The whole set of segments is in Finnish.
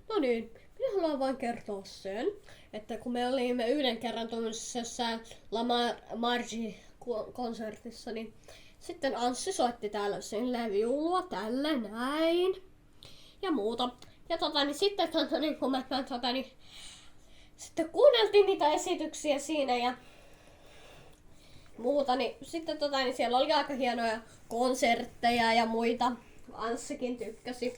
No niin, minä haluan vain kertoa sen, että kun me olimme yhden kerran tuollaisessa Lamar Margi-konsertissa, niin sitten Anssi soitti täällä silleen viulua tällä näin ja muuta. Ja niin sitten kun me sitten kuunneltiin niitä esityksiä siinä ja muuta, niin sitten niin siellä oli aika hienoja konsertteja ja muita. Anssikin tykkäsi.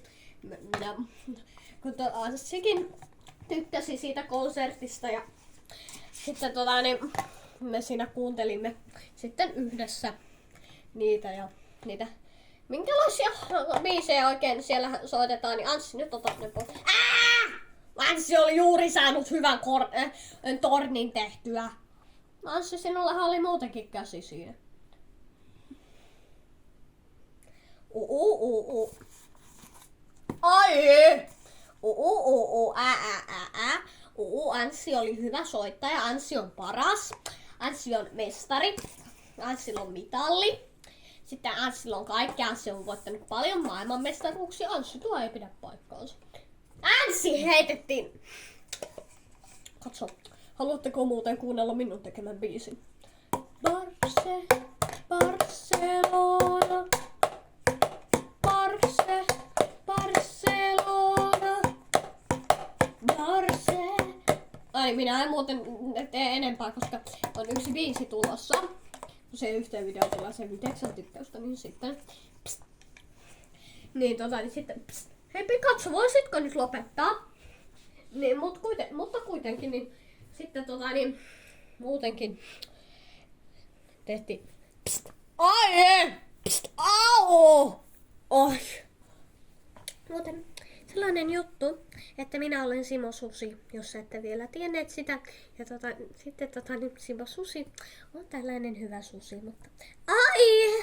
Kun Anssikin tykkäsi siitä konsertista ja sitten niin me siinä kuuntelimme sitten yhdessä niitä ja niitä. Minkälaisia biisejä oikein siellä soitetaan, niin Anssi nyt ne pois. Anssi oli juuri saanut hyvän tornin tehtyä. Anssi, sinullahan oli muutenkin käsi siinä. Ai! Anssi oli hyvä soittaja. Anssi on paras. Anssi on mestari. Anssilla on mitalli. Sitten Anssilla on kaikki. Anssi on voittanut paljon maailmanmestaruuksia. Anssi, tuo ei pidä paikkaansa. Anssi heitettiin. Katso. Haluatteko muuten kuunnella minun tekemän biisin? Barcelona. Ai, minä en muuten tee enempää, koska on yksi biisi tulossa. Kun se yhteen video tulee se 9 tykkäystä, niin sitten niin niin sitten hei katso, voisitko nyt lopettaa? Niin, mutta kuitenkin, niin sitten niin muutenkin tehtiin ai! Au! Oi! Muuten sellainen juttu, että minä olen Simo Susi, jos ette vielä tienneet sitä. Ja sitten Simo Susi on tällainen hyvä susi, mutta ai!